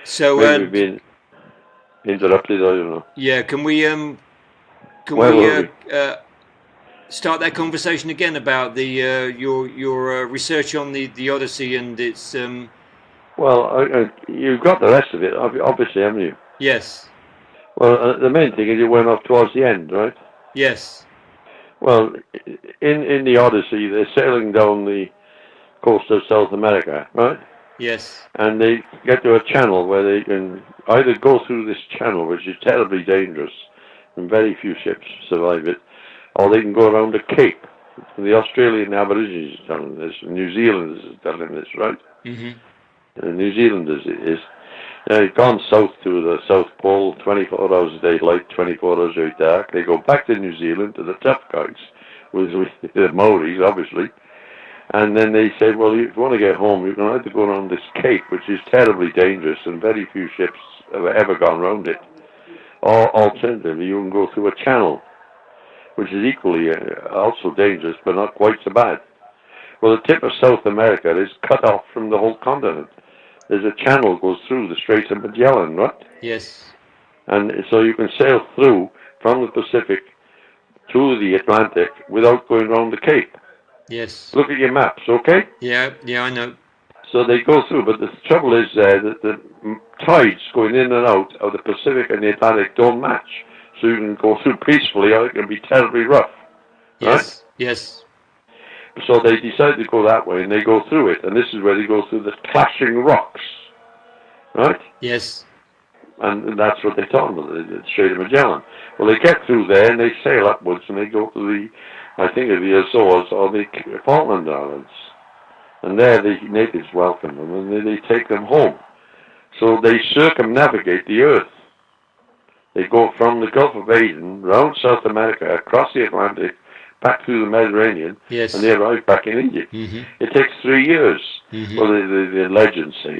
So, Maybe we've been interrupted, I don't know. yeah, can Where we were we? start that conversation again about the your research on the Odyssey and its Well, you've got the rest of it, obviously, haven't you? yes, Well, the main thing is it went off towards the end, right? yes, Well, in the Odyssey, they're sailing down the coast of South America, right? yes, And they get to a channel where they can either go through this channel, which is terribly dangerous, and very few ships survive it, or they can go around a cape. The Australian Aborigines are telling this, New Zealanders are telling this, right? hmm, New Zealanders it is. They've gone south to the South Pole, 24 hours a day light, 24 hours a day dark. They go back to New Zealand, to the tough guys, with the Maoris, obviously. And then they say, well, if you want to get home, you're going to have to go around this cape, which is terribly dangerous, and very few ships have ever gone around it. Or alternatively, you can go through a channel, which is equally also dangerous, but not quite so bad. Well, the tip of South America is cut off from the whole continent. There's a channel goes through the Strait of Magellan, right? yes, And so you can sail through from the Pacific to the Atlantic without going around the Cape. yes, Look at your maps, okay? yeah, yeah, I know, So they go through, but the trouble is that the tides going in and out of the Pacific and the Atlantic don't match. So you can go through peacefully, or it can be terribly rough, right? yes, yes, So they decide to go that way, and they go through it, and this is where they go through the clashing rocks, right? yes, And that's what they talk about, the Strait of Magellan. Well, they get through there, and they sail upwards, and they go to the, I think of the Azores or the Falkland Islands. And there the natives welcome them, and then they take them home. So they circumnavigate the earth. They go from the Gulf of Aden, round South America, across the Atlantic, back through the Mediterranean, yes, and they arrive back in Egypt. hmm, It takes 3 years. hmm, Well, the legends say,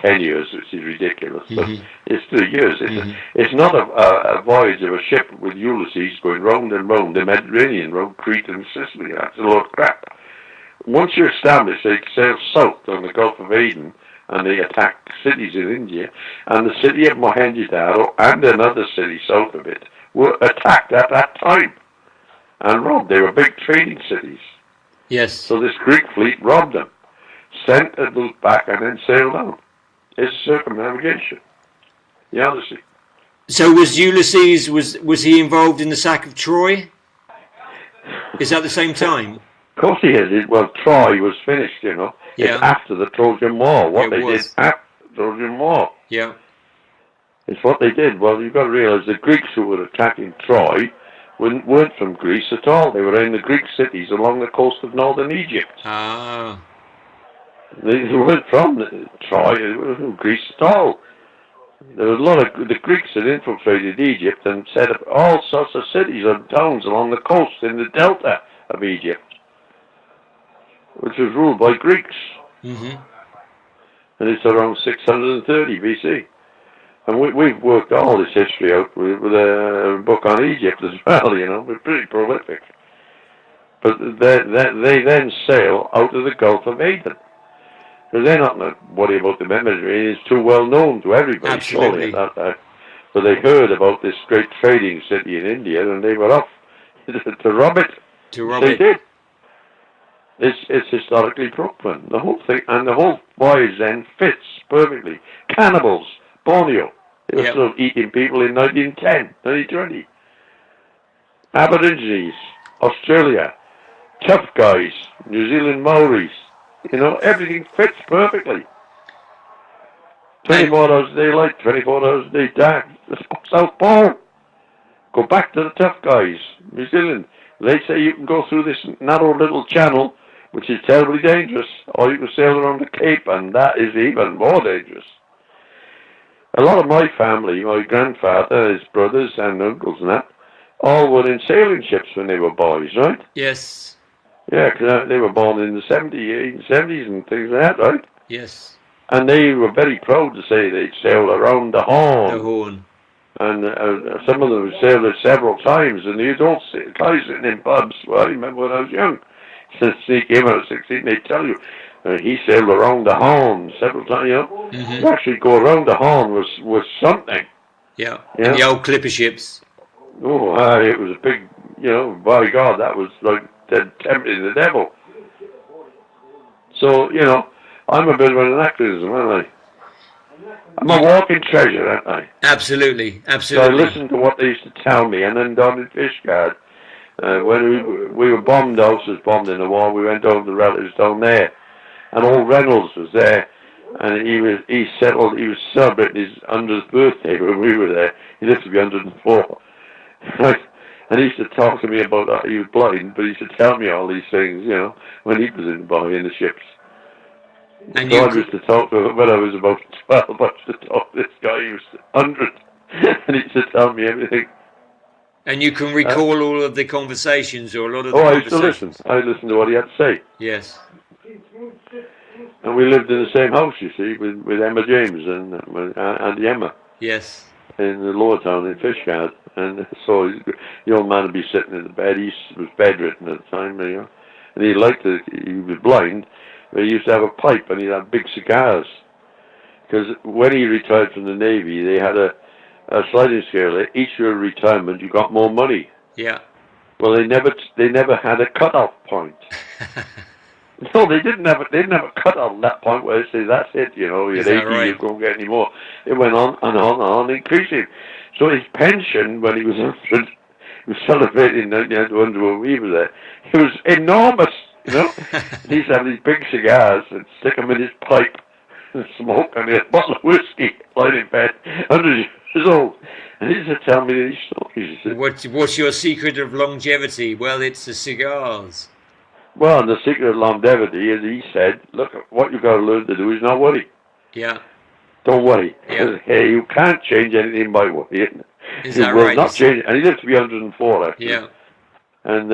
10 years, which is ridiculous, but hmm, it's 3 years. hmm, It's not a voyage of a ship with Ulysses going round and round the Mediterranean, round Crete and Sicily. That's a load of crap. Once you're established, they sail south on the Gulf of Aden, and they attack cities in India, and the city of Mohenjo-daro and another city south of it were attacked at that time and robbed. They were big trading cities. yes. So this Greek fleet robbed them, sent a boat back, and then sailed on. It's circumnavigation. The Odyssey. So was Ulysses was he involved in the sack of Troy? Is that the same time? Of course he is. Well, Troy was finished, Yeah. It's after the Trojan War. What they did was. after the Trojan War. Yeah. It's what they did. Well, you've got to realize the Greeks who were attacking Troy weren't from Greece at all. They were in the Greek cities along the coast of northern Egypt. Ah. They weren't from Troy. They weren't from Greece at all. There was a lot of the Greeks had infiltrated Egypt and set up all sorts of cities and towns along the coast in the delta of Egypt, which was ruled by Greeks. Mm-hmm. And it's around 630 BC. And we've worked all this history out with a book on Egypt as well, We're pretty prolific. But they then sail out of the Gulf of Aden. Because they're not going to worry about the Mediterranean. It's too well known to everybody. Absolutely. Surely at that time. So they heard about this great trading city in India, and they were off to rob it. They did. It's historically proven. The whole thing, and the whole voyage then fits perfectly. Cannibals, Borneo. They were still eating people in 1910, 1920. Aborigines, Australia. Tough guys, New Zealand Maoris. Everything fits perfectly. 24 hours a day light, 24 hours a day dark. South Pole. Go back to the tough guys, New Zealand. They say you can go through this narrow little channel, which is terribly dangerous, or you can sail around the Cape, and that is even more dangerous. A lot of my family, my grandfather, his brothers and uncles and that, all were in sailing ships when they were boys, right? Yes. Yeah, because they were born in the 1870s and things like that, right? Yes. And they were very proud to say they'd sailed around the Horn. The Horn. And some of them sailed it several times, and the adults, guys sitting in pubs, well, I remember when I was young, since sneak in when I was 16, they'd tell you, He sailed around the Horn several times. You know, Mm-hmm. to actually go around the Horn was something. Yeah. You And know? the old clipper ships. Oh, it was a big. You know, by God, that was like tempting the devil. So you know, I'm a bit of an anachronism, aren't I? I'm a walking treasure, aren't I? Absolutely, So I absolutely. listened to what they used to tell me, and then down in Fishguard, when we were bombed, houses bombed in the war, we went down to relatives down there, and old Reynolds was there, and he was celebrating his 100th birthday when we were there. He lived to be 104. And he used to talk to me about that. He was blind, but he used to tell me all these things, you know, when he was in the ships. And So you I used to talk to him when I was about 12. I used to talk to this guy who was 100, and he used to tell me everything. and you can recall all of the conversations, or a lot of the Oh, I used to listen. conversations. I listened to what he had to say. Yes. And we lived in the same house, you see, with Emma James and Auntie Emma Yes. in the lower town in Fishguard. And so the old man would be sitting in the bed. He was bedridden at the time, you know. And he liked it. He was blind, but he used to have a pipe and he'd have big cigars. Because when he retired from the Navy, they had a sliding scale. Each year of retirement, you got more money. Yeah. Well, they never had a cut-off point. No, they didn't have cut off that point where they say that's it, you know, you're 80, right? you won't get any more. It went on and on and on, increasing. So his pension, when he was 100, he was celebrating 1900 when we were there, it was enormous, you know. He used to have these big cigars and stick them in his pipe and smoke, and he had a bottle of whiskey lying in bed, 100 years old. And he used to tell me these stories. He said, What's your secret of longevity? Well, it's the cigars. well, the secret of longevity is, he said, look, what you've got to learn to do is not worry. Yeah. Don't worry. Yeah. Hey, you can't change anything by worrying. Is You that will right? not change. And he lived to be 104, actually. Yeah. And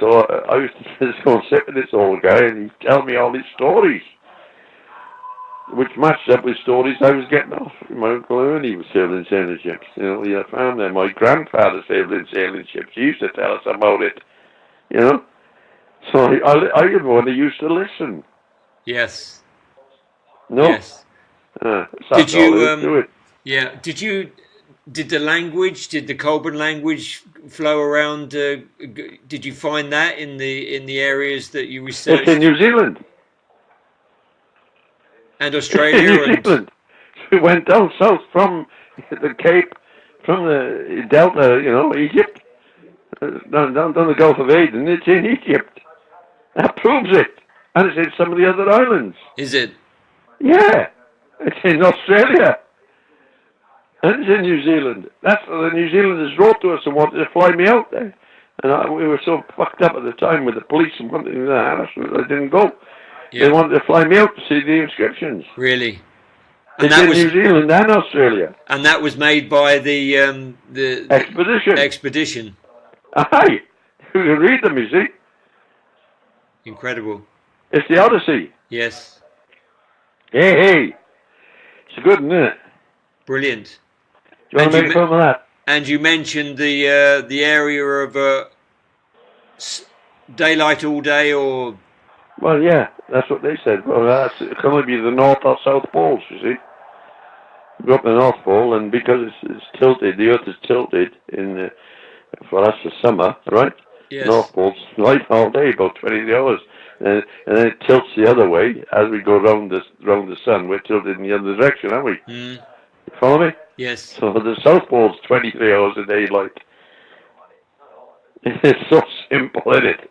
so I used to just go and sit with this old guy, and he'd tell me all these stories, which matched up with stories I was getting off. My Uncle Ernie was sailing sailing ships. You know, he had found there. My grandfather sailed in sailing ships. He used to tell us about it. You know? So I was one that used to listen. Yes. No? Yes. Did you do it? Yeah. Did the language, did the Coelbren language flow around? Did you find that in the areas that you researched? It's in New Zealand. And Australia. In New Zealand. We went down south from the Cape, from the Delta, you know, Egypt, down the Gulf of Aden. It's in Egypt. That proves it. And it's in some of the other islands. Is it? Yeah. It's in Australia. And it's in New Zealand. That's the New Zealanders wrote to us and wanted to fly me out there. And we were so fucked up at the time with the police and wanted to harass me, I didn't go. Yeah. They wanted to fly me out to see the inscriptions. Really? And It's in New Zealand and Australia. And that was made by the Expedition. Expedition. Aye. You can read them, you see. Incredible. It's the Odyssey. Yes. Hey. It's good, isn't it? Brilliant. Do you want to make a film of that? And you mentioned the area of daylight all day, or... Well, yeah, that's what they said. Well, it can only be the North or South Poles, you see. We go up the North Pole, and because it's tilted, the Earth is tilted for us the summer, right? Yes. North Pole's light all day, about 20 hours. And then it tilts the other way as we go round the sun. We're tilted in the other direction, aren't we? Mm. You follow me? Yes. So the South Pole's 23 hours a day, like. It's so simple, isn't it?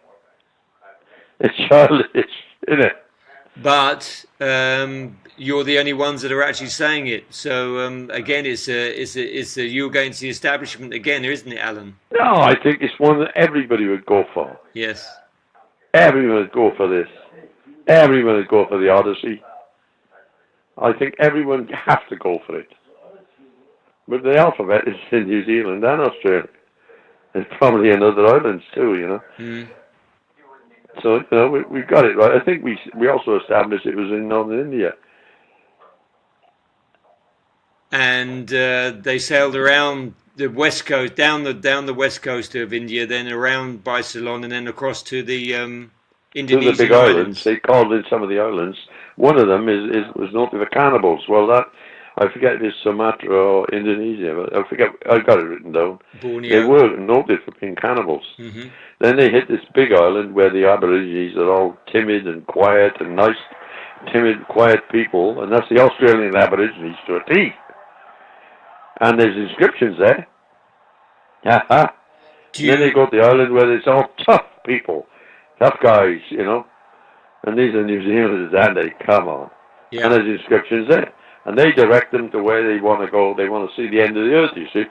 It's childish, isn't it? But you're the only ones that are actually saying it. So again, it's a you against the establishment again, isn't it, Alan? No, I think it's one that everybody would go for. Yes. Everyone would go for this. Everyone would go for the Odyssey. I think everyone has to go for it. But the alphabet is in New Zealand and Australia. And probably in other islands too, you know. Mm. So, you know, we got it right. I think we also established it was in Northern India. And they sailed around the west coast, down the west coast of India, then around by Ceylon, and then across to the to the big islands. They called in some of the islands. One of them was noted for cannibals. Well, that I forget if it's Sumatra or Indonesia. But I forget. I got it written down. Borneo. They were noted for being cannibals. Mm-hmm. Then they hit this big island where the Aborigines are all timid and quiet and nice, timid, quiet people, and that's the Australian Aborigines to a T. And there's inscriptions there. Ha. Then they go to the island where it's all tough people, tough guys, you know. And these are New Zealanders, and they come on. Yeah. And there's inscriptions there. And they direct them to where they want to go. They want to see the end of the earth, you see.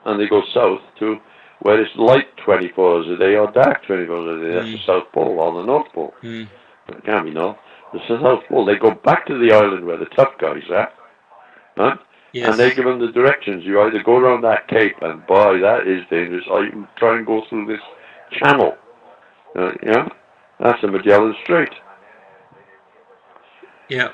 And they go south to where it's light 24 hours a day or dark 24 hours a day. That's the South Pole or the North Pole. But it can't be North. It's the South Pole. They go back to the island where the tough guys are. Right? Yes. And they give them the directions. You either go around that cape, and boy, that is dangerous, or you can try and go through this channel. Yeah? That's the Magellan Strait. Yeah.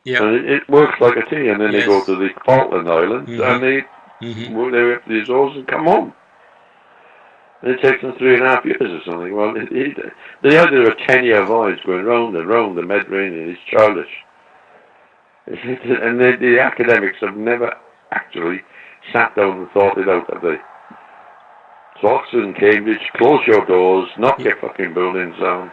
Yeah. And it works like a T, and then they go to the Falkland Islands, and they have these oars and come home. And it takes them 3.5 years or something. Well, they had to do a 10-year voyage going round and round the Mediterranean. It's childish. And the academics have never actually sat down and thought it out, have they? So Oxford and Cambridge, close your doors, knock your fucking buildings down,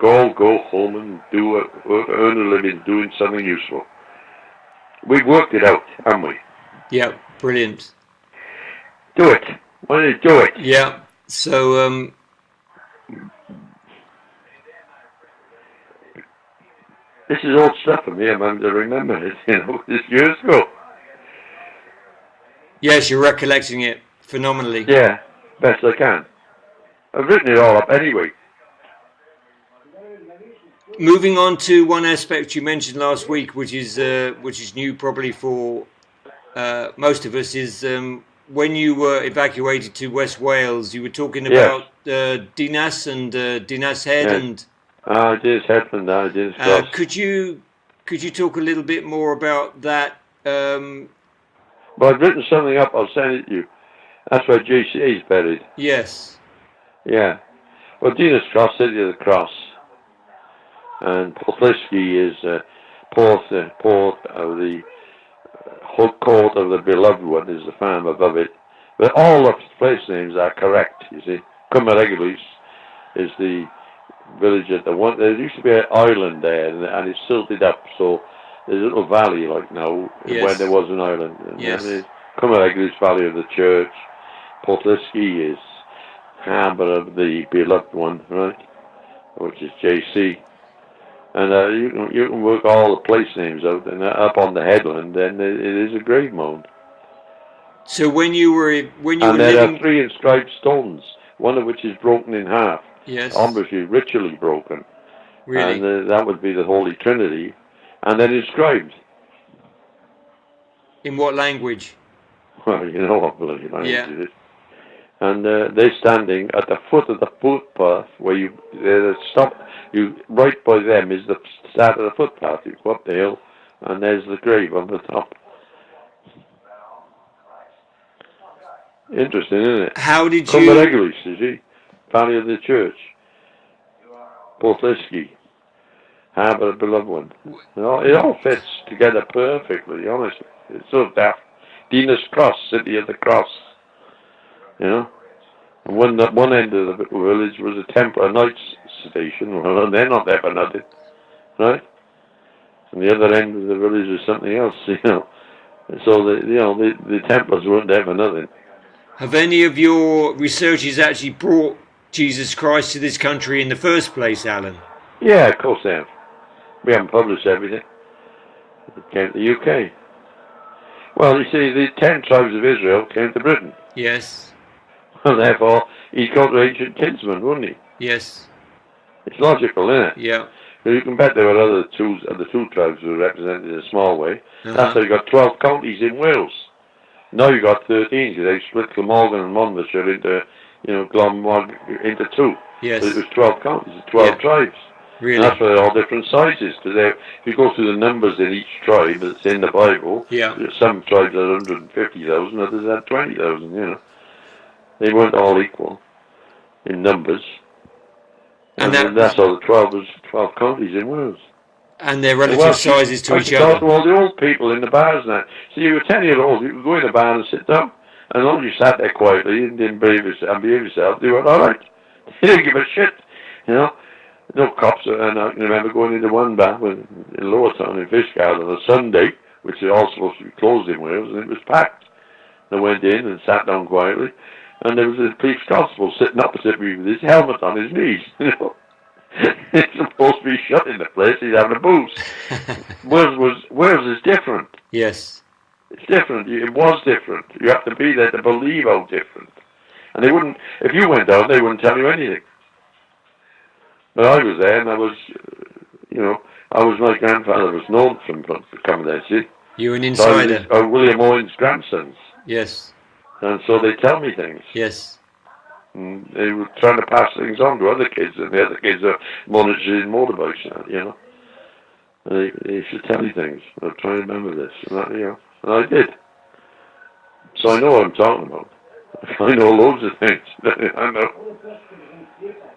go home and earn a living doing something useful. We've worked it out, haven't we? Yeah, brilliant. Do it. Why don't you do it? Yeah. So, this is old stuff for me. I'm having to remember it, you know, it's years ago. Yes, you're recollecting it phenomenally. Yeah, best I can. I've written it all up anyway. Moving on to one aspect you mentioned last week, which is new probably for most of us, is when you were evacuated to West Wales. You were talking about Dinas and Dinas Head and. Dinas Headland. Dinas Cross. Could you talk a little bit more about that? Well, I've written something up. I'll send it to you. That's where JC is buried. Yes. Yeah. Well, Dinas Cross, City of the Cross. And Portlisky is port of the court of the beloved one is the farm above it. But all the place names are correct, you see. Cummerreglis is the village at the one. There used to be an island there, and it's silted up, so there's a little valley like now where there was an island. And Cummerreglis Valley of the Church. Portlisky is harbour of the beloved one, right? Which is JC. And you can work all the place names out, and up on the headland, then it is a grave mound. So when you were and there are 3 inscribed stones, one of which is broken in half. Yes. Obviously ritually broken. Really? And that would be the Holy Trinity, and then inscribed. In what language? Well, you know what bloody language it is. And they're standing at the foot of the footpath where right by them is the start of the footpath. You go up the hill, and there's the grave on the top. Interesting, isn't it? How did you... Cummerreglis, you see? Valley of the Church. Portlisky. Harbour of the Beloved One. It all fits together perfectly, honestly. It's so daft. Dinas Cross, City of the Cross. You know? And one end of the village was a night station. Well, they're not there for nothing. Right? And the other end of the village is something else, you know. So, the Templars weren't there for nothing. Have any of your researchers actually brought Jesus Christ to this country in the first place, Alan? Yeah, of course they have. We haven't published everything. It came to the UK. Well, you see, the 10 tribes of Israel came to Britain. Yes. And therefore, he's got to ancient kinsmen, wouldn't he? Yes. It's logical, isn't it? Yeah. But you can bet there were other two tribes who were represented in a small way. That's how you got 12 counties in Wales. Now you got 13, because they split Glamorgan and Monmouthshire into, Glamorgan into 2. Yes. But it was 12 counties, 12 tribes. Really? And that's why they're all different sizes, because if you go through the numbers in each tribe that's in the Bible, some tribes had 150,000, others had 20,000, you know. They weren't all equal in numbers. And that's all the 12 counties in Wales. And their relative sizes to each other. Talk to all the old people in the bars now. So you were 10-year-old, you could go in a bar and sit down. And as long as you sat there quietly and didn't behave yourself, you were all right. You didn't give a shit, you know. No cops. And I can remember going into one bar in Lower Town in Fishguard on a Sunday, which is all supposed to be closed in Wales, and it was packed. I went in and sat down quietly, and there was a police constable sitting opposite me with his helmet on his knees, you know. It's supposed to be shut in the place. He's having a booze. Wales is different. Yes. It's different. It was different. You have to be there to believe how different. And they wouldn't, if you went down, they wouldn't tell you anything. But I was there, and I was, my grandfather was known from coming there, see. You an insider. So I was William Owen's grandsons. Yes. And so they tell me things. Yes. And they were trying to pass things on to other kids, and the other kids are monitoring motorbikes now, you know. And they should tell you things. I'll try and remember this, and and I did. So I know what I'm talking about. I know loads of things. I know.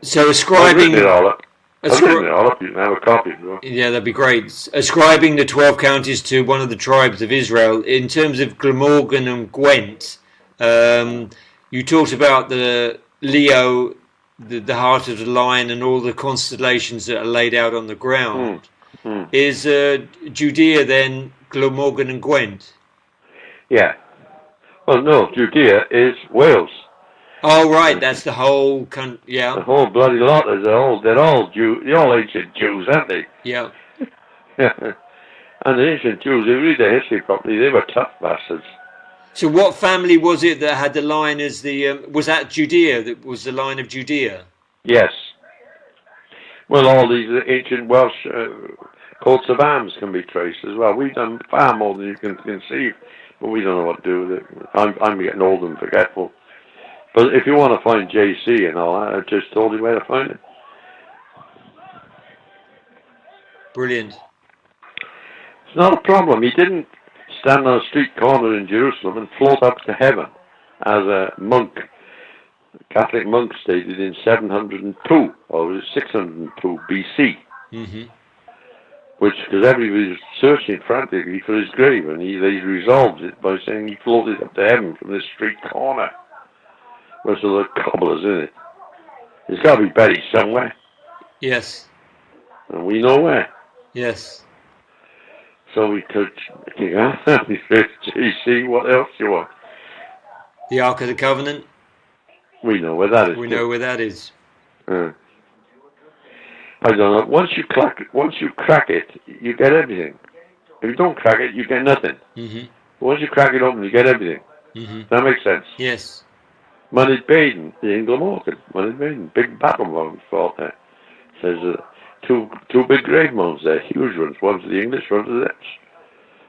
So ascribing... I've written it all up. You can have a copy. Yeah, that'd be great. Ascribing the 12 counties to one of the tribes of Israel, in terms of Glamorgan and Gwent, you talked about the Leo, the heart of the lion, and all the constellations that are laid out on the ground. Is Judea then Glamorgan and Gwent? Yeah. Well, no, Judea is Wales. Oh, right, that's the whole country, yeah. The whole bloody lot, they're all ancient Jews, aren't they? Yeah. And the ancient Jews, if you read their history properly, they were tough bastards. So what family was it that had the line as the, was that Judea, that was the line of Judea? Yes. Well, all these ancient Welsh coats of arms can be traced as well. We've done far more than you can conceive, but we don't know what to do with it. I'm getting old and forgetful. But if you want to find JC and all that, I just told you where to find it. Brilliant. It's not a problem. He didn't stand on a street corner in Jerusalem and float up to heaven as a monk. A Catholic monk stated in 702 or was it 602 BC. Mm-hmm. Which, because everybody was searching frantically for his grave, and he resolved it by saying he floated up to heaven from this street corner. Where's the cobblers in it? It's got to be buried somewhere. Yes. And we know where. Yes. So we could, JC, what else you want? The Ark of the Covenant? We know where that is. We know where that is. I don't know. Once you crack it, you get everything. If you don't crack it, you get nothing. Mm-hmm. Once you crack it open, you get everything. Mm-hmm. That makes sense. Yes. Manid Baden, in Glamorgan, Manid Baden, big battle mounds fought there. There's two big grave mounds there, huge ones. One for the English, one for the Dutch.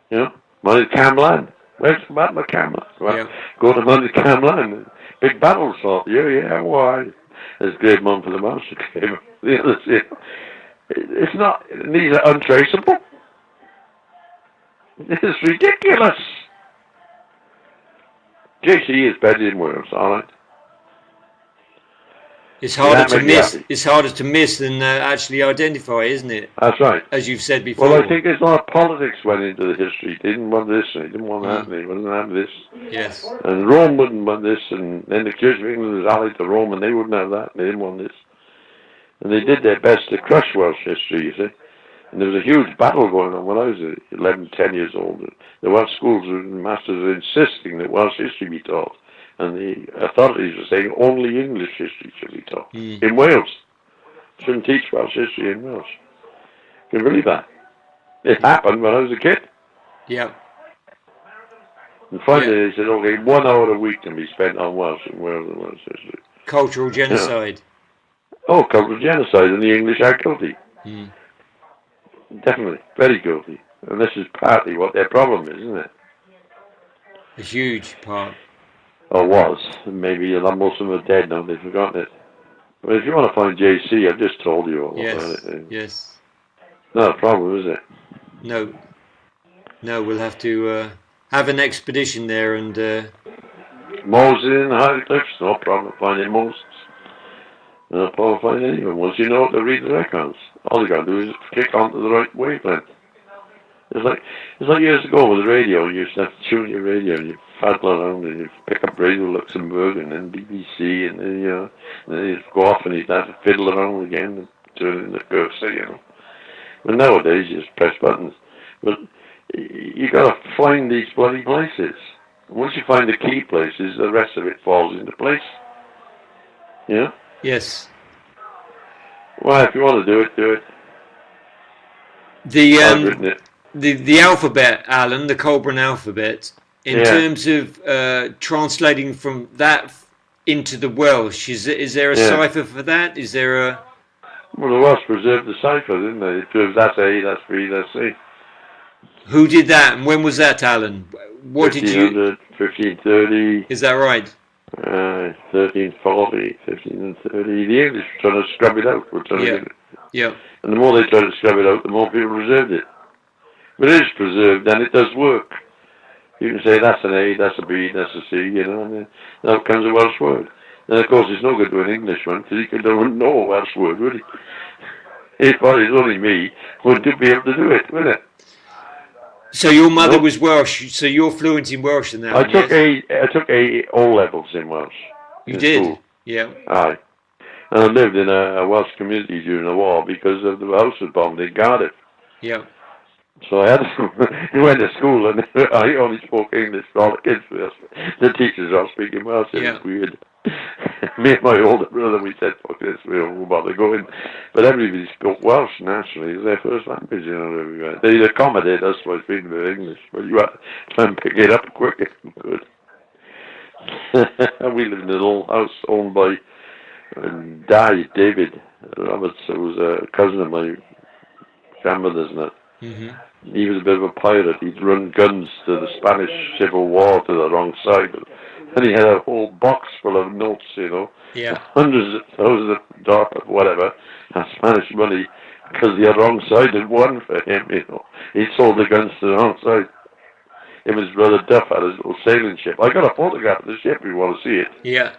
You know, Manid Camlan. Where's the Battle of Camlan? Well, go to Manid Camlan. Big battles fought. Yeah, why? There's a grave mound for the Master Grave. The others, you know. It's not. These are untraceable. This is ridiculous. JC is better in Wales, all right. It's harder to miss. It's harder to miss than actually identify, isn't it? That's right. As you've said before. Well, I think there's a lot of politics went into the history. They didn't want this, and they didn't want that, and they wouldn't have this. Yes. And Rome wouldn't want this, and then the Church of England was allied to Rome, and they wouldn't have that, and they didn't want this. And they did their best to crush Welsh history, you see. And there was a huge battle going on when I was 11, 10 years old. The Welsh schools and masters were insisting that Welsh history be taught. And the authorities were saying only English history should be taught. In Wales. Shouldn't teach Welsh history in Welsh. Can you believe that? It happened when I was a kid. Yeah. And finally they said, okay, 1 hour a week can be spent on Welsh and Wales and Welsh history. Cultural genocide. Yeah. Oh, cultural genocide, and the English are guilty. Definitely, very guilty. And this is partly what their problem is, isn't it? A huge part. Or was. Maybe most of them are dead now, they've forgotten it. But if you want to find JC, I've just told you all about it. Yes. Not a problem, is it? No. No, we'll have to have an expedition there and... Moses in the High Cliffs, no problem finding Moses. And I'll probably find anyone. Once you know how to read the records, all you got to do is click onto the right wavelength. It's like years ago with the radio. You used to have to tune your radio and you faddle around and you pick up Radio Luxembourg and then BBC and then you go off and you have to fiddle around again and turn it into cursor. But nowadays you just press buttons. But you got to find these bloody places. Once you find the key places, the rest of it falls into place. Yeah. Yes. Well, if you want to do it, do it. I've written it. The alphabet, Alan, the Coelbren alphabet, in terms of translating from that into the Welsh, is there a cipher for that? Is there a... Well, the Welsh preserved the cipher, didn't they? It proves that's A, that's B, that's C. Who did that, and when was that, Alan? What did you... 1530. Is that right? 1340, 1530. The English were trying to scrub it out. We're trying to get it. Yeah. And the more they try to scrub it out, the more people preserved it. But it is preserved, and it does work. You can say that's an A, that's a B, that's a C, and then out comes a Welsh word. And of course, it's no good to an English one, because he don't know a Welsh word, would he? If it's only me, wouldn't be able to do it, would it? So your mother was Welsh, so you're fluent in Welsh now. I took A O levels in Welsh. You did? School. Yeah. Aye. And I lived in a Welsh community during the war because of the house was bombed in Cardiff. Yeah. So I had to went to school and I only spoke English to all the kids. The teachers are speaking Welsh. It was weird. Me and my older brother, we said, fuck this, we don't bother going. But everybody spoke Welsh naturally. It was their first language, everywhere. They'd accommodate us by speaking a bit of English, but you had to try and pick it up quick if you could. We lived in an old house owned by David Roberts, who was a cousin of my grandmother's and that. Mm-hmm. He was a bit of a pirate. He'd run guns to the Spanish Civil War to the wrong side. And he had a whole box full of notes, hundreds of thousands of dollars, whatever, of Spanish money, because the wrong side had won for him, He sold the guns to the wrong side. Him and his brother Duff had his little sailing ship. I got a photograph of the ship if you want to see it. Yeah.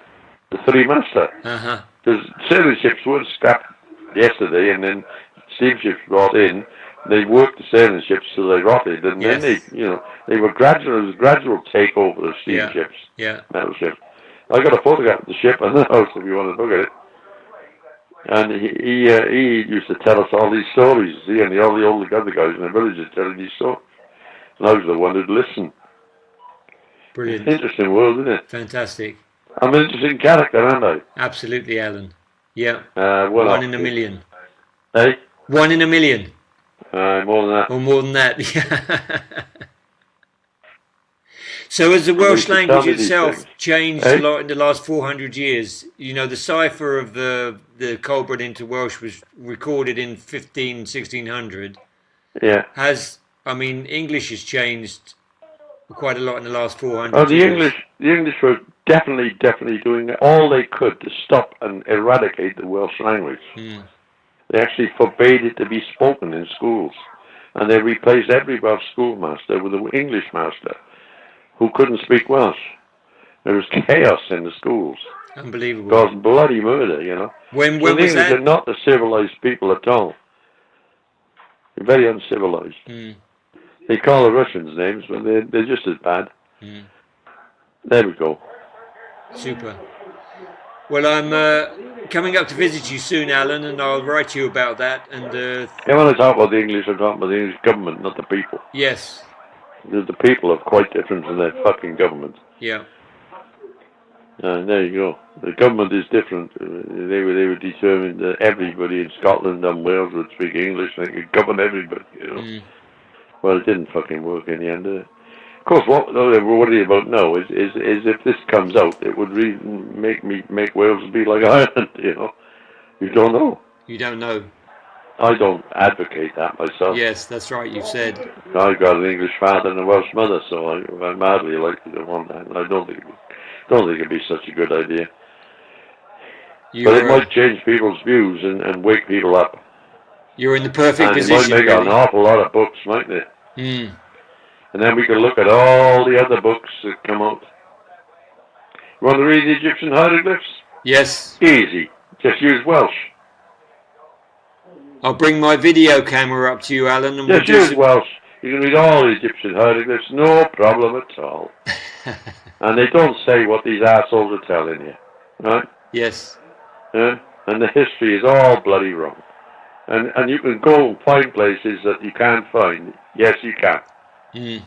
The Three-Master. Uh-huh. Because sailing ships weren't scrapped yesterday, and then steamships brought in. They worked the sailing ships till they rotted, and then they were gradual. It was a gradual takeover of steamships, metal ships. I got a photograph of the ship in the house if you want to look at it. And he used to tell us all these stories. And all the older guys in the village are telling these stories. And I was the one who'd listen. Brilliant. Interesting world, isn't it? Fantastic. I'm an interesting character, aren't I? Absolutely, Alan. Yeah. One in a million. Hey? 1 in a million. More than that. Or more than that, yeah. So has the Welsh language itself changed a lot in the last 400 years? The cipher of the Coelbren into Welsh was recorded in 1600. Yeah. English has changed quite a lot in the last 400 years. The English were definitely doing all they could to stop and eradicate the Welsh language. Mm. They actually forbade it to be spoken in schools. And they replaced every Welsh schoolmaster with an English master who couldn't speak Welsh. There was chaos in the schools. Unbelievable. Caused bloody murder, When was English that? Are not the civilized people at all. They're very uncivilized. Mm. They call the Russians names, but they're just as bad. Mm. There we go. Super. Well, I'm coming up to visit you soon, Alan, and I'll write to you about that. And when I talk about the English, I'm talking about the English government, not the people. Yes. The people are quite different from their fucking government. Yeah. There you go. The government is different. They were determined that everybody in Scotland and Wales would speak English and they could govern everybody, Mm. Well, it didn't fucking work in the end, did it? Of course, what they're worried about now is if this comes out, it would really make Wales be like Ireland, You don't know. You don't know. I don't advocate that myself. Yes, that's right, you said. I've got an English father and a Welsh mother, so I'm hardly likely to want that. I don't think it'd be such a good idea. But it might change people's views and wake people up. You're in the perfect position. It might make an awful lot of books, mightn't it? Mm. And then we can look at all the other books that come out. You want to read the Egyptian hieroglyphs? Yes. Easy. Just use Welsh. I'll bring my video camera up to you, Alan, and Just use Welsh. You can read all Egyptian hieroglyphs, no problem at all. And they don't say what these assholes are telling you, right? Yes. Yeah? And the history is all bloody wrong. And you can go and find places that you can't find. Yes, you can. Mm.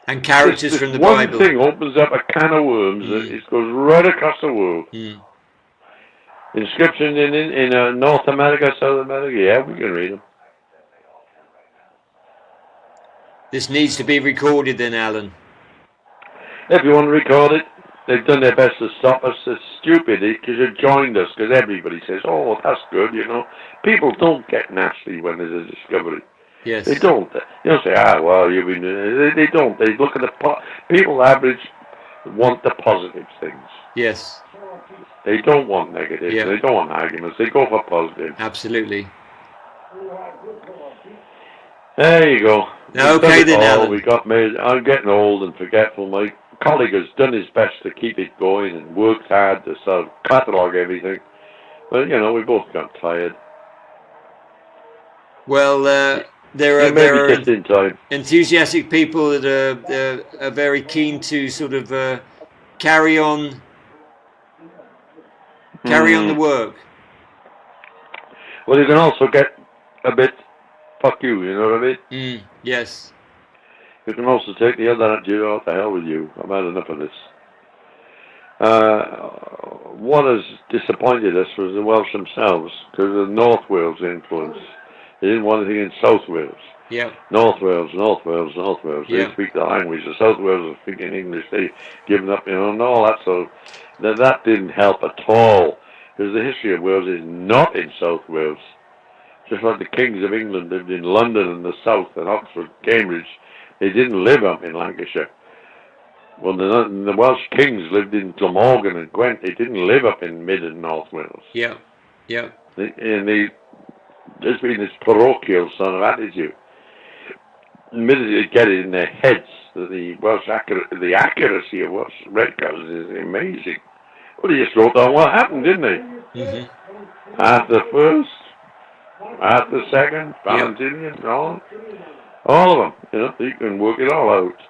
And characters this from the one Bible. One thing opens up a can of worms that it goes right across the world. Inscriptions in North America, South America, yeah, we can read them. This needs to be recorded then, Alan. If you want to record it, they've done their best to stop us. It's stupid because you joined us, because everybody says, oh, that's good, you know. People don't get nasty when there's a discovery. Yes. They don't. You don't say, well, you've been... They don't. They look at the... People average want the positive things. Yes. They don't want negatives. Yeah. They don't want arguments. They go for positive. Absolutely. There you go. Okay then, Alan. We got made. I'm getting old and forgetful. My colleague has done his best to keep it going and worked hard to sort of catalogue everything. But, you know, we both got tired. Well, there are just in time. Enthusiastic people that are very keen to sort of carry on the work. Well, you can also get a bit fuck you know what I mean? Yes. You can also take the other attitude, oh, what the hell with you, I've had enough of this. What has disappointed us was the Welsh themselves, because of the North Wales influence. They didn't want anything in South Wales. Yeah. North Wales. They speak the language. The South Wales are speaking English. They've given up, you know, and all that. So that didn't help at all. Because the history of Wales is not in South Wales. Just like the kings of England lived in London and the South, and Oxford, Cambridge. They didn't live up in Lancashire. Well, the Welsh kings lived in Glamorgan and Gwent. They didn't live up in Mid and North Wales. Yeah. Yeah. There's been this parochial sort of attitude. Admittedly, they get it in their heads that the accuracy of Welsh red cows is amazing. Well, they just wrote down what happened, didn't they? Mm-hmm. At the first, at the second, Valentinian, all of them. You know, you can work it all out.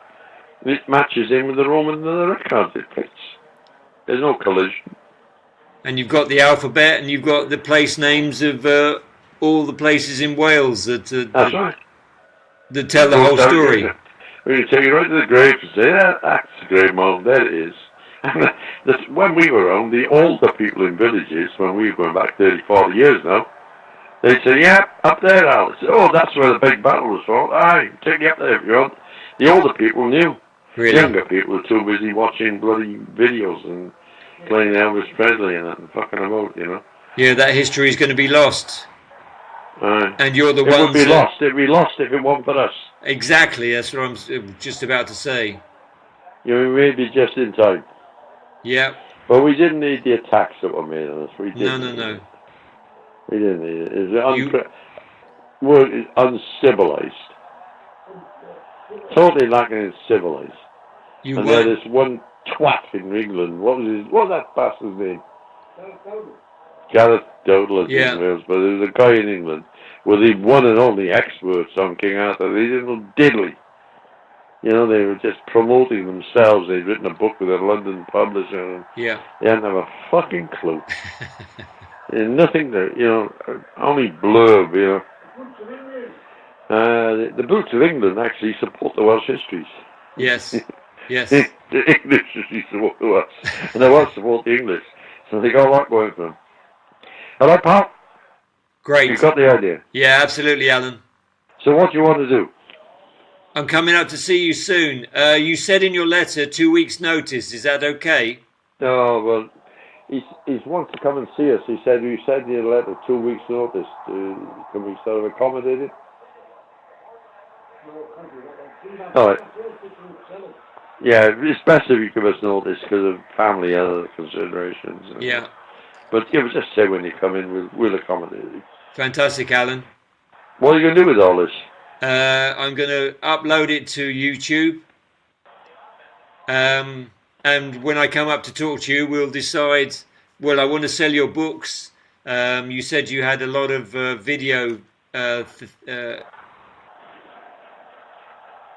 It matches in with the Roman and the records. It fits. There's no collision. And you've got the alphabet, and you've got the place names of all the places in Wales that that's right. That tell the whole story. We can take you right to the grave and say, yeah, that's the grave mound, there it is. And when we were around, the older people in villages, when we were going back 30, 40 years now, they'd say, yeah, up there, Alice. Oh, that's where the big battle was fought. Aye, take you up there if you want. The older people knew. Really? Younger people were too busy watching bloody videos and playing Elvis Presley and that and fucking about, you know. Yeah, that history is going to be lost. And you're the ones. It would be lost. It'd be lost if it wasn't for us. Exactly. That's what I'm just about to say. You may be just in time. Yeah. But we didn't need the attacks that were made on us. We didn't. No. We didn't need it. It's uncivilized. Totally lacking in civilized. And there's this one twat in England. What was that bastard's name? Gareth Dowdall in Wales, but there was a guy in England with the one and only experts on King Arthur. They didn't know diddly. You know, they were just promoting themselves. They'd written a book with a London publisher. And they didn't have a fucking clue. And nothing there, you know, only blurb, you know. The Boots of England actually support the Welsh histories. Yes. Yes. The English history support the Welsh. And the Welsh support the English. So they got a lot going for them. All right, pal? Great. You got the idea? Yeah, absolutely, Alan. So what do you want to do? I'm coming up to see you soon. You said in your letter 2 weeks' notice. Is that okay? No, well, he wants to come and see us. He said, you said in your letter 2 weeks' notice. Can we sort of accommodate it? All right. Yeah, it's best if you give us notice because of family and other considerations. Yeah. But just say when you come in, we'll accommodate you. Fantastic, Alan. What are you going to do with all this? I'm going to upload it to YouTube. And when I come up to talk to you, we'll decide well, I want to sell your books. You said you had a lot of video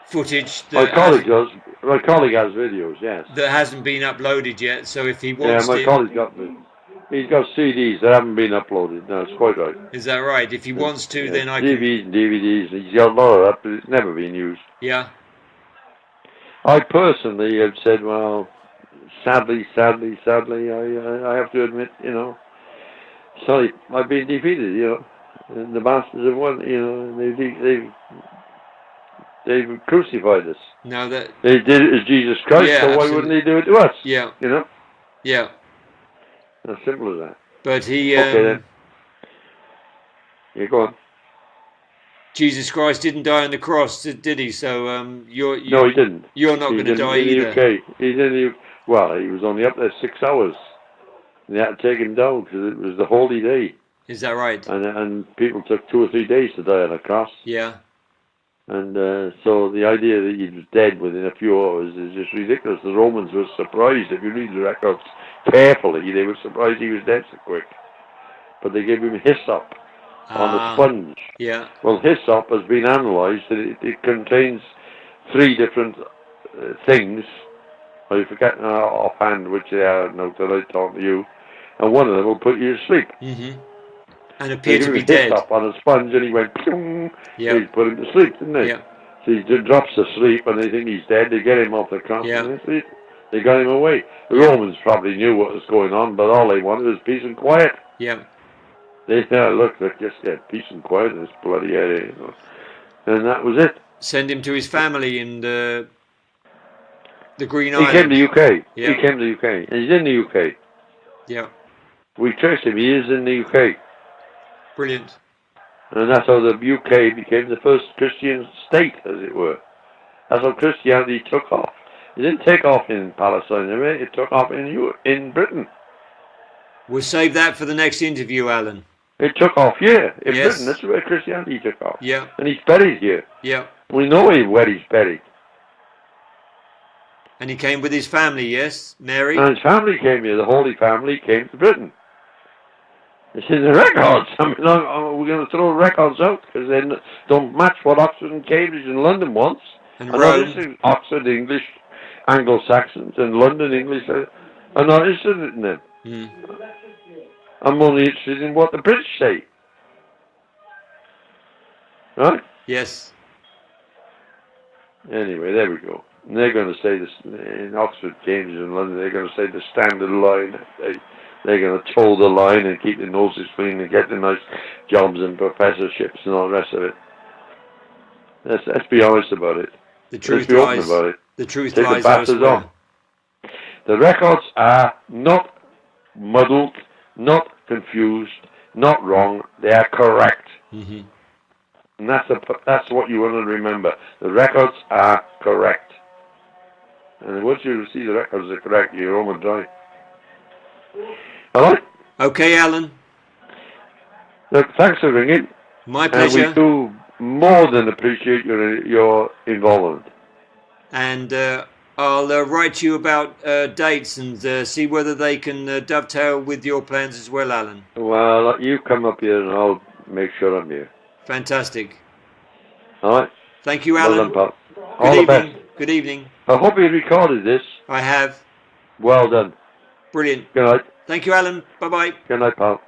footage My colleague does. My colleague has videos, yes. that hasn't been uploaded yet. So if he Yeah, wants my to, colleague's got them. He's got CDs that haven't been uploaded. No, it's quite right. is that right? If he wants to, Yeah, then I can. DVDs and DVDs. He's got a lot of that, but it's never been used. Yeah. I personally have said, well, sadly, I have to admit, sorry, I've been defeated, and the bastards have won, they've crucified us. Now that They did it as Jesus Christ, Yeah, so why absolutely. wouldn't they do it to us? Yeah. Yeah. As simple as that. But he, Okay then. Yeah, go on. Jesus Christ didn't die on the cross, did he? So No, he didn't. You're not going to die in either. the UK. He's in the Well, he was only up there 6 hours. They had to take him down because it was the holy day. Is that right? And people took 2 or 3 days to die on a cross. Yeah. And so the idea that he was dead within a few hours is just ridiculous. The Romans were surprised. If you read the records carefully, they were surprised he was dead so quick. But they gave him hyssop on a sponge. Yeah. Well, hyssop has been analysed. It contains 3 different things. I forget offhand which they are now that I talk to you. And one of them will put you to sleep. Mm-hmm. And appear to be dead. dead. On a sponge, and he went. Yeah. So he put him to sleep, didn't they? Yeah. So he drops asleep, and they think he's dead. They get him off the cross. Yeah. And they got him away. The Romans probably knew what was going on, but all they wanted was peace and quiet. Yeah. They said, look, just get peace and quiet in this bloody area, And that was it. Send him to his family in the Green He Islands. came to the UK. Yeah. He came to the UK. And he's in the UK. Yeah. We traced him. He is in the UK. Brilliant. And that's how the UK became the first Christian state, as it were. That's how Christianity took off. It didn't take off in Palestine, it took off in Britain. We'll save that for the next interview, Alan. It took off here, in Yes. Britain. That's where Christianity took off. Yeah. And he's buried here. Yeah. We know where he's buried. And he came with his family, yes? Mary? And his family came here. The Holy Family came to Britain. It's in the records. I mean, we're going to throw records out because they don't match what Oxford and Cambridge and London wants. And I'm Rome. not interested in Oxford English, Anglo-Saxons, and London English. I'm not interested in them. Mm. I'm only interested in what the British say. Right? Yes. Anyway, there we go. And they're going to say this in Oxford, Cambridge, and London. They're going to say the standard line. They're going to toe the line and keep their noses clean and get the nice jobs and professorships and all the rest of it. Let's be honest about it. The truth Let's be open lies. about it. The truth Take lies the bastards elsewhere. on. The records are not muddled, not confused, not wrong. They are correct. Mm-hmm. And that's what you want to remember. The records are correct. And once you see the records are correct, you're home and dry. All right? Okay, Alan. Look, thanks for ringing. My pleasure. And we do more than appreciate your involvement. And I'll write to you about dates and see whether they can dovetail with your plans as well, Alan. Well, you come up here and I'll make sure I'm here. Fantastic. All right? Thank you, Alan. Well done, pal. All the best. Good evening. I hope you recorded this. I have. Well done. Brilliant. Good night. Thank you, Alan. Bye-bye. Good night, pal.